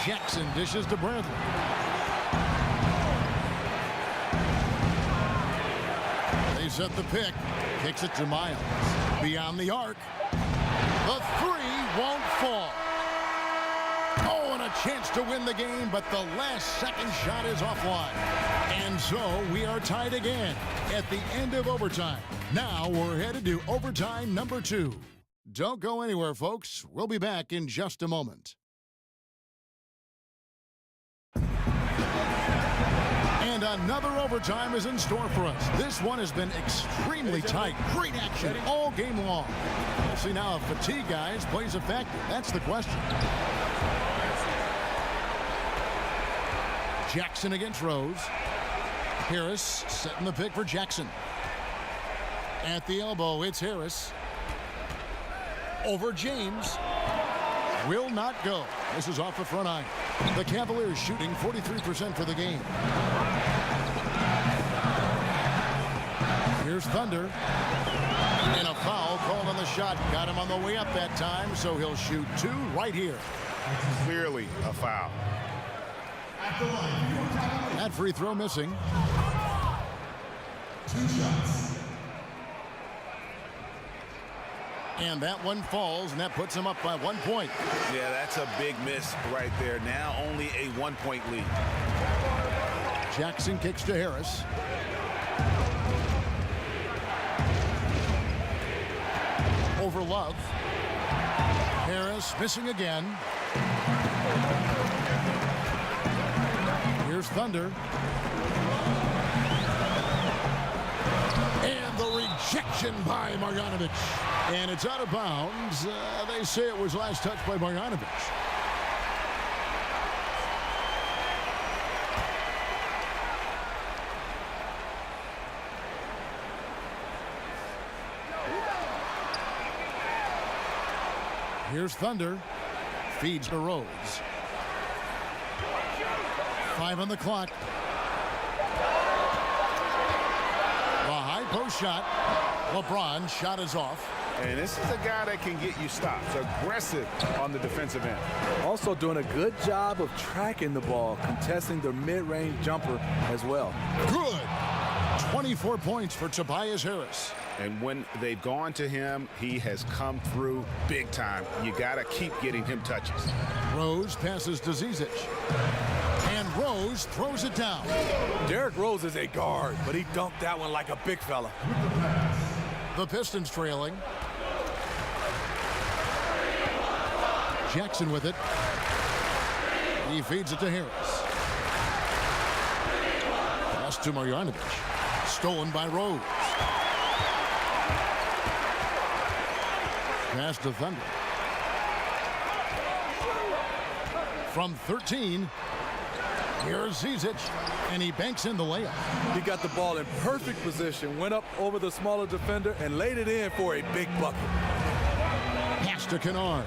Jackson dishes to Bradley. They set the pick. Kicks it to Miles. Beyond the arc. The three won't fall. Oh, and a chance to win the game, but the last second shot is offline. And so we are tied again at the end of overtime. Now we're headed to overtime number 2. Don't go anywhere, folks. We'll be back in just a moment. And another overtime is in store for us. This one has been extremely tight. Great action all game long. We'll see now if fatigue, guys, plays a factor. That's the question. Jackson against Rose. Harris setting the pick for Jackson. At the elbow, it's Harris. Over James. Will not go. This is off the front iron. The Cavaliers shooting 43% for the game. Here's Thunder. And a foul called on the shot. Got him on the way up that time, so he'll shoot 2 right here. Clearly a foul. That free throw missing. 2 shots. And that one falls, and that puts him up by 1 point. Yeah, that's a big miss right there. Now only a 1-point lead. Jackson kicks to Harris. Over Love. Harris missing again. Here's Thunder. And the rejection by Marjanovic. And it's out of bounds. They say it was last touched by Marjanovic. Here's Thunder. Feeds to Rose. 5 on the clock. The high post shot. LeBron shot is off. And this is a guy that can get you stops. Aggressive on the defensive end. Also doing a good job of tracking the ball, contesting the mid-range jumper as well. Good. 24 points for Tobias Harris. And when they've gone to him, he has come through big time. You got to keep getting him touches. Rose passes to Zizic. And Rose throws it down. Derrick Rose is a guard, but he dunked that one like a big fella. The Pistons trailing. Jackson with it. He feeds it to Harris. Pass to Marjanovic. Stolen by Rose. Pass to Thunder. From 13, here's Zizic, and he banks in the layup. He got the ball in perfect position, went up over the smaller defender, and laid it in for a big bucket. Pass to Kennard.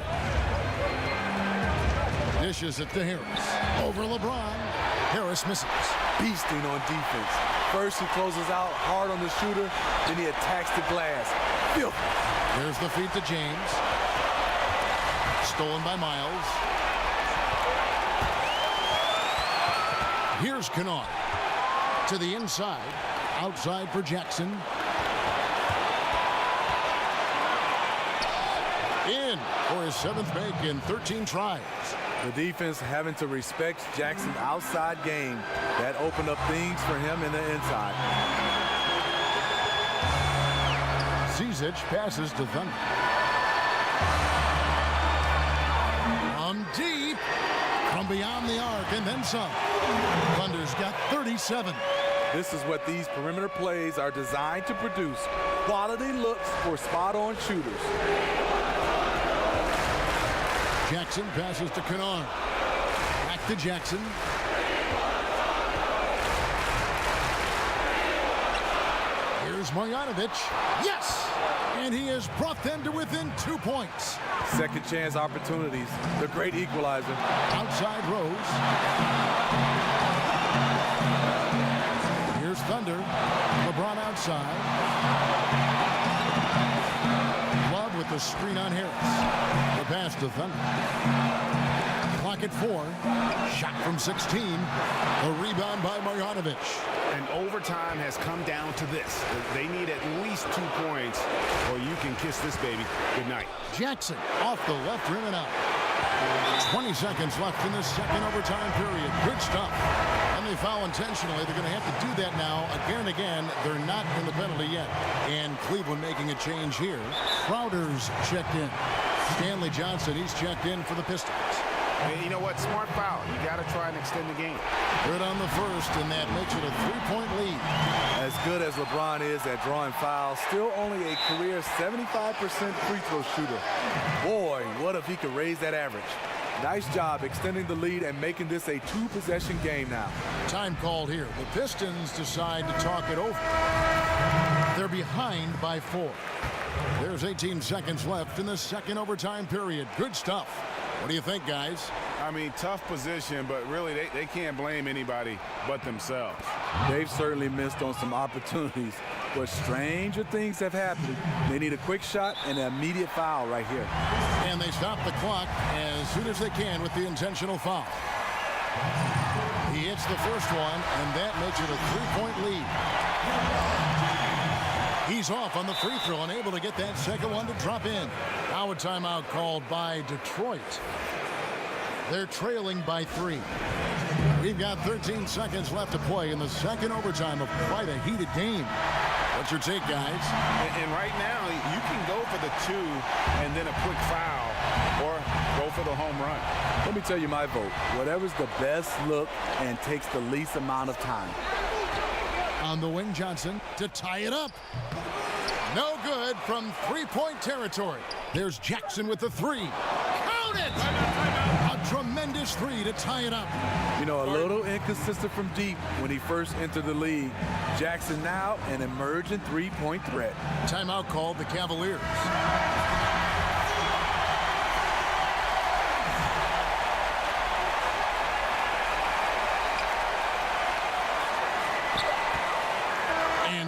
Dishes it to Harris. Over LeBron. Harris misses. Beasting on defense. First he closes out hard on the shooter, then he attacks the glass. Filthy. There's the feed to James. Stolen by Miles. Here's Kennard. To the inside. Outside for Jackson. In for his 7th make in 13 tries. The defense having to respect Jackson's outside game. That opened up things for him in the inside. Zizic passes to Thunder. From deep, from beyond the arc, and then some. Thunder's got 37. This is what these perimeter plays are designed to produce. Quality looks for spot-on shooters. Jackson passes to Kennard. Back to Jackson. Here's Marjanovic. Yes! And he has brought them to within 2 points. Second chance opportunities. The great equalizer. Outside Rose. Here's Thunder. LeBron outside. Love with the screen on Harris. The pass to Thunder. Clock at 4. Shot from 16. A rebound by Marjanovic. And overtime has come down to this. They need at least 2 points, or you can kiss this baby goodnight. Jackson off the left rim and out. 20 seconds left in the second overtime period. Good stuff. And they foul intentionally. They're going to have to do that now again and again. They're not in the penalty yet. And Cleveland making a change here. Crowder's checked in. Stanley Johnson, he's checked in for the Pistons. Hey, you know what? Smart foul. You got to try and extend the game. Good on the first, and that makes it a 3-point lead. As good as LeBron is at drawing fouls, still only a career 75% free throw shooter. Boy, what if he could raise that average. Nice job extending the lead and making this a 2-possession game now. Time called here. The Pistons decide to talk it over. They're behind by 4. There's 18 seconds left in the second overtime period. Good stuff. What do you think, guys? I mean, tough position, but really they can't blame anybody but themselves. They've certainly missed on some opportunities, but stranger things have happened. They need a quick shot and an immediate foul right here. And they stop the clock as soon as they can with the intentional foul. He hits the first one, and that makes it a 3-point lead. He's off on the free throw, unable to get that second one to drop in. Now a timeout called by Detroit. They're trailing by 3. We've got 13 seconds left to play in the second overtime of quite a heated game. What's your take, guys? And right now, you can go for the 2 and then a quick foul, or go for the home run. Let me tell you my vote. Whatever's the best look and takes the least amount of time. On the wing, Johnson to tie it up. No good from 3-point territory. There's Jackson with the 3. Count it! A tremendous 3 to tie it up. You know, a little inconsistent from deep when he first entered the league. Jackson now an emerging 3-point threat. Timeout called the Cavaliers.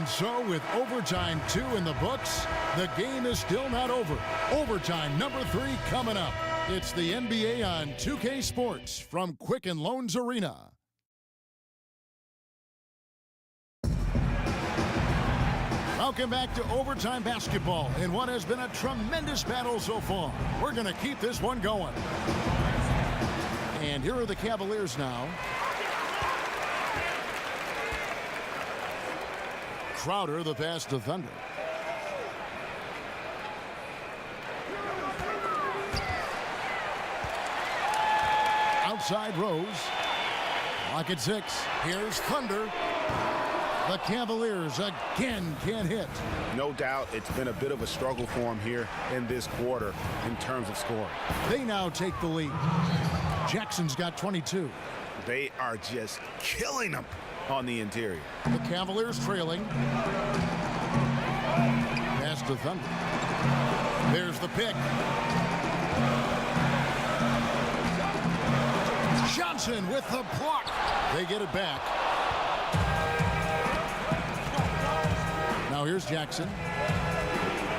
So with overtime 2 in the books, the game is still not over. Overtime number 3 coming up. It's the NBA on 2K Sports from Quicken Loans Arena. Welcome back to overtime basketball in what has been a tremendous battle so far. We're going to keep this one going. And here are the Cavaliers now. Crowder, the pass to Thunder. Outside Rose. Lock at 6. Here's Thunder. The Cavaliers again can't hit. No doubt it's been a bit of a struggle for them here in this quarter in terms of scoring. They now take the lead. Jackson's got 22. They are just killing them on the interior. The Cavaliers trailing. Pass to Thunder. There's the pick. Johnson with the block. They get it back. Now here's Jackson.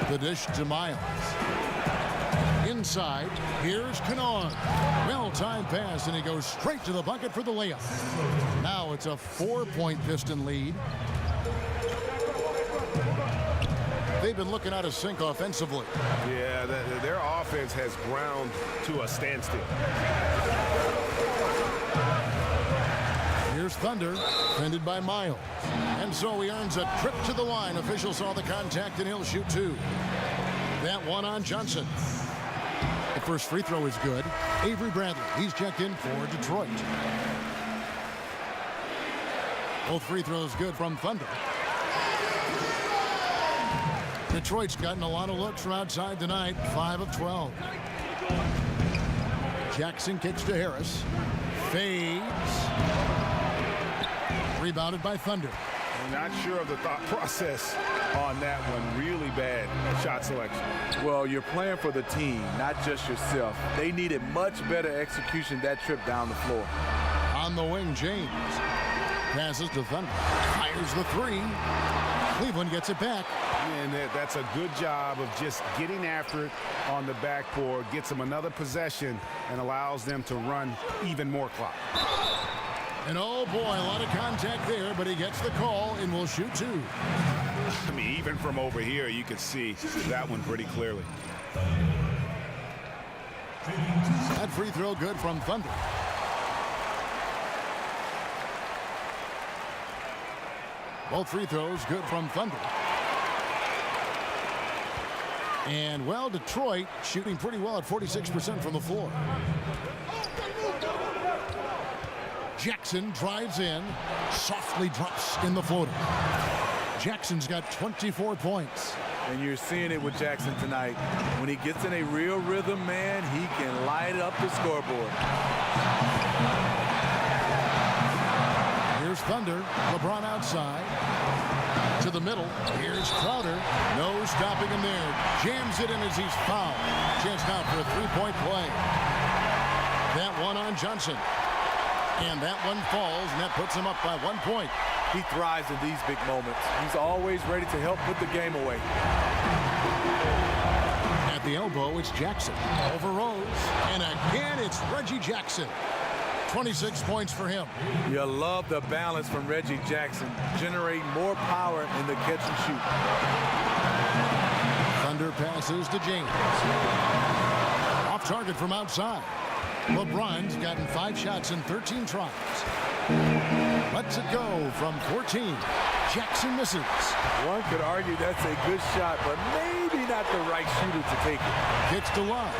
The dish to Miles. Inside, here's Kennard. Well-timed pass, and he goes straight to the bucket for the layup. Now it's a 4-point Piston lead. They've been looking out of sync offensively. Yeah, their offense has ground to a standstill. Here's Thunder, defended by Miles. And so he earns a trip to the line. Official saw the contact, and he'll shoot two. That one on Johnson. The first free throw is good. Avery Bradley, he's checked in for Detroit. Both free throws good from Thunder. Detroit's gotten a lot of looks from outside tonight, 5 of 12. Jackson kicks to Harris. Fades. Rebounded by Thunder. I'm not sure of the thought process on that one. Really bad shot selection. Well, you're playing for the team, not just yourself. They needed much better execution that trip down the floor. On the wing, James passes to Thunder. Fires the three. Cleveland gets it back. And that's a good job of just getting after it on the backboard, gets them another possession, and allows them to run even more clock. And oh boy, a lot of contact there, but he gets the call and will shoot two. I mean, even from over here, you can see that one pretty clearly. That free throw good from Thunder. Both free throws good from Thunder. And, well, Detroit shooting pretty well at 46% from the floor. Jackson drives in, softly drops in the floater. Jackson's got 24 points. And you're seeing it with Jackson tonight. When he gets in a real rhythm, man, he can light up the scoreboard. Here's Thunder. LeBron outside. To the middle. Here's Crowder. No stopping him there. Jams it in as he's fouled. Chance now for a three-point play. That one on Johnson. And that one falls, and that puts him up by 1 point. He thrives in these big moments. He's always ready to help put the game away. At the elbow, it's Jackson. Over Rose. And again, it's Reggie Jackson. 26 points for him. You love the balance from Reggie Jackson, generating more power in the catch and shoot. Thunder passes to James. Off target from outside. LeBron's gotten 5 shots in 13 tries. Lets it go from 14. Jackson misses. One could argue that's a good shot, but maybe not the right shooter to take it. Gets to line.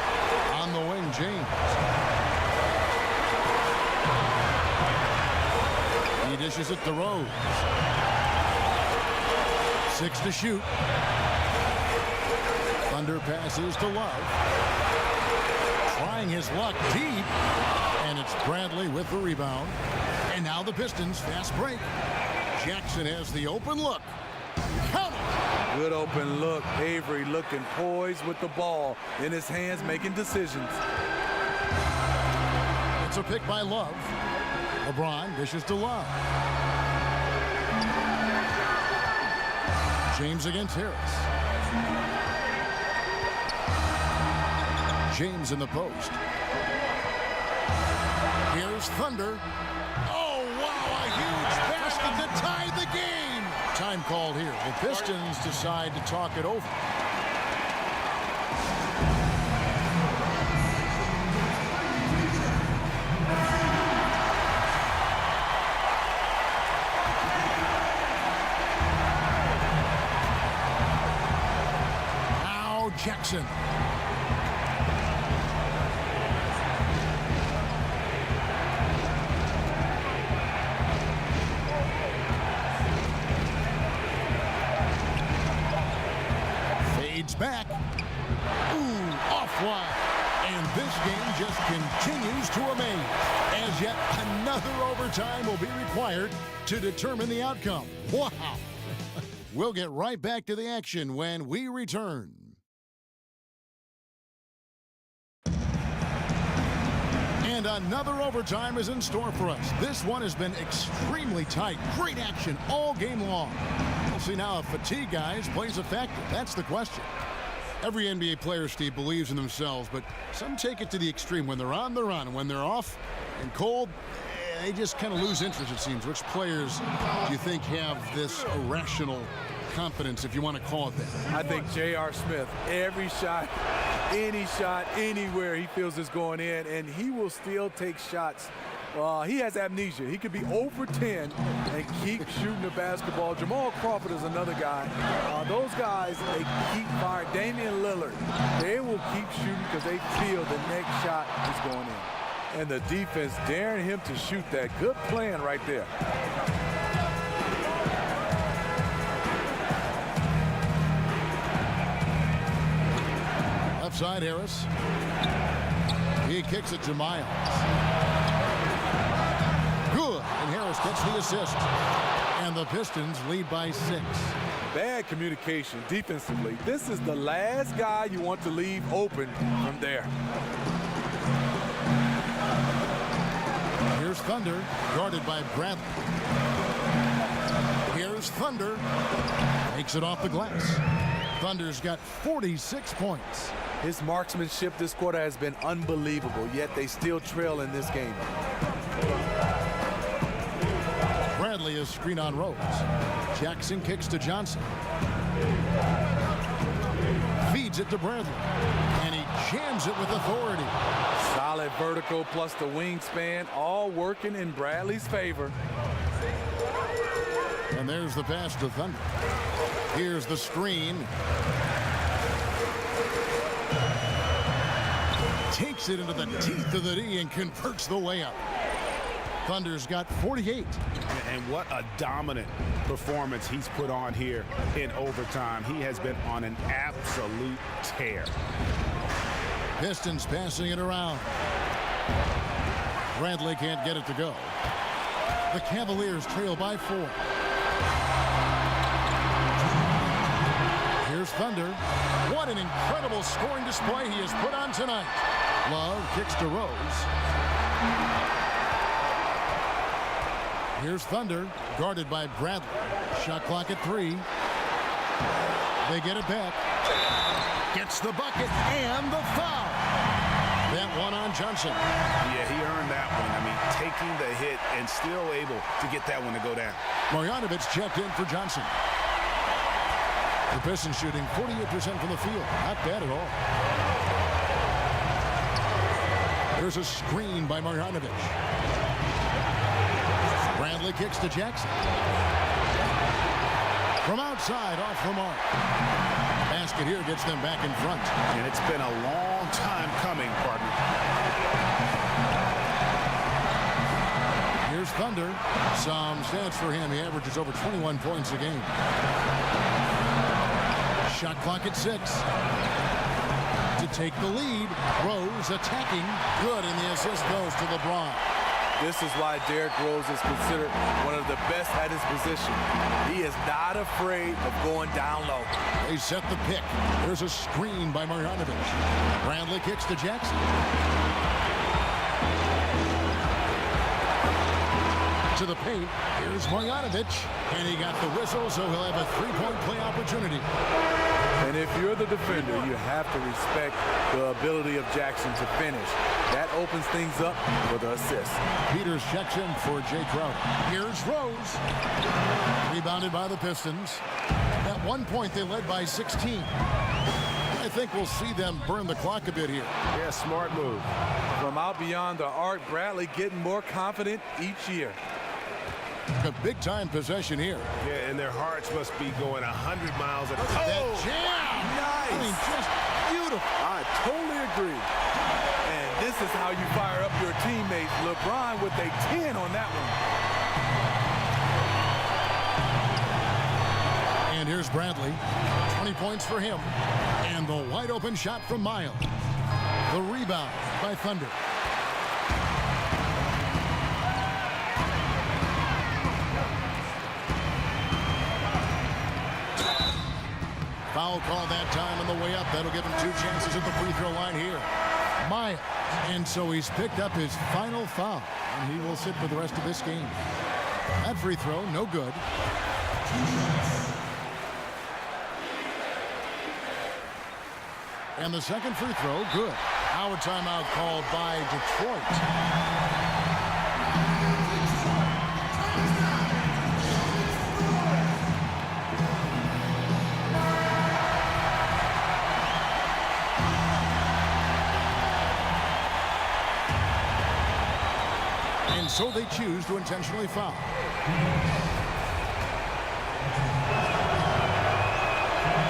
On the wing, James. He dishes it to Rose. 6 to shoot. Thunder passes to Love. Trying his luck deep. And it's Bradley with the rebound. And now the Pistons fast break. Jackson has the open look. Count it. Good open look. Avery looking poised with the ball in his hands, making decisions. It's a pick by Love. LeBron dishes to Love. James against Harris. James in the post. Here's Thunder. Oh, wow, a huge basket to tie the game. Time called here. The Pistons decide to talk it over. Now Jackson. Back. Ooh, off wide. And this game just continues to amaze, as yet another overtime will be required to determine the outcome. Wow. We'll get right back to the action when we return. And another overtime is in store for us. This one has been extremely tight. Great action all game long. We'll see now if fatigue, guys, plays a factor. That's the question. Every NBA player, Steve, believes in themselves, but some take it to the extreme. When they're on, they're on. And when they're off and cold, they just kind of lose interest, it seems. Which players do you think have this irrational confidence, if you want to call it that? I think J.R. Smith, every shot, anywhere he feels is going in, and he will still take shots. He has amnesia. He could be 0 for 10 and keep shooting the basketball. Jamal Crawford is another guy. Those guys, they keep firing. Damian Lillard, they will keep shooting because they feel the next shot is going in. And the defense daring him to shoot that. Good plan right there. Left side, Harris. He kicks it to Miles. Good, and Harris gets the assist. And the Pistons lead by 6. Bad communication defensively. This is the last guy you want to leave open from there. Here's Thunder, guarded by Bradley. Here's Thunder. Takes it off the glass. Thunder's got 46 points. His marksmanship this quarter has been unbelievable, yet they still trail in this game. Bradley is screen on Rose. Jackson kicks to Johnson. Feeds it to Bradley. And he jams it with authority. Solid vertical plus the wingspan, all working in Bradley's favor. And there's the pass to Thunder. Here's the screen. Takes it into the teeth of the D and converts the layup. Thunder's got 48. And what a dominant performance he's put on here in overtime. He has been on an absolute tear. Pistons passing it around. Bradley can't get it to go. The Cavaliers trail by 4. Here's Thunder. What an incredible scoring display he has put on tonight. Love kicks to Rose. Here's Thunder, guarded by Bradley. Shot clock at 3. They get it back. Gets the bucket and the foul. That one on Johnson. Yeah, he earned that one. I mean, taking the hit and still able to get that one to go down. Marjanovic checked in for Johnson. The Pistons shooting 48% from the field. Not bad at all. There's a screen by Marjanovic. Bradley kicks to Jackson. From outside, off the mark. Basket here gets them back in front. And it's been a long time coming, partner. Here's Thunder. Some stats for him. He averages over 21 points a game. Shot clock at 6. To take the lead, Rose attacking. Good, and the assist goes to LeBron. This is why Derrick Rose is considered one of the best at his position. He is not afraid of going down low. They set the pick. There's a screen by Marjanovic. Bradley kicks to Jackson. To the paint. Here's Marjanovic. And he got the whistle, so he'll have a 3-point play opportunity. And if you're the defender, you have to respect the ability of Jackson to finish. That opens things up for the assist. Peters checks in for Jay Crowder. Here's Rose. Rebounded by the Pistons. At one point, they led by 16. I think we'll see them burn the clock a bit here. Yeah, smart move. From out beyond the arc, Bradley getting more confident each year. A big-time possession here. Yeah, and their hearts must be going 100 miles an hour. That jam! Nice! I mean, just beautiful. I totally agree. And this is how you fire up your teammates. LeBron with a 10 on that one. And here's Bradley. 20 points for him. And the wide-open shot from Miles. The rebound by Thunder. Foul call that time on the way up. That'll give him 2 chances at the free throw line here. Miles. And so he's picked up his final foul. And he will sit for the rest of this game. That free throw, no good. And the second free throw, good. Now a timeout called by Detroit. So they choose to intentionally foul.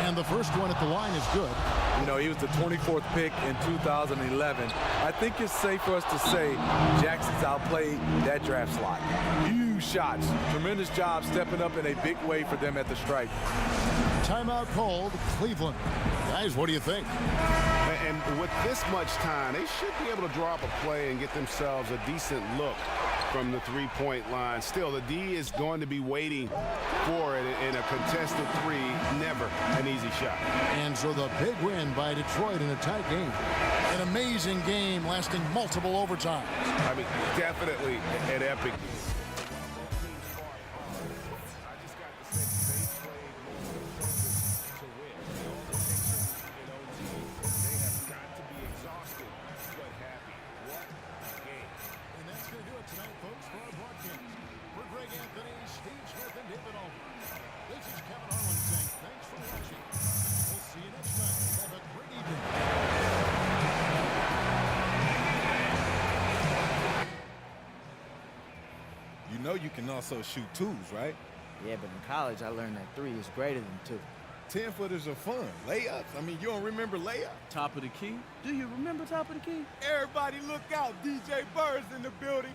And the first one at the line is good. You know, he was the 24th pick in 2011. I think it's safe for us to say Jackson's outplayed that draft slot. Huge shots. Tremendous job stepping up in a big way for them at the stripe. Timeout called, Cleveland. Guys, what do you think? And with this much time, they should be able to draw up a play and get themselves a decent look from the three-point line. Still, the D is going to be waiting for it in a contested three. Never an easy shot. And so the big win by Detroit in a tight game. An amazing game lasting multiple overtimes. I mean, definitely an epic. You know you can also shoot twos, right? Yeah, but in college, I learned that 3 is greater than 2. 10-footers are fun. Layups. I mean, you don't remember layups? Top of the key? Do you remember top of the key? Everybody look out. DJ Bird's in the building.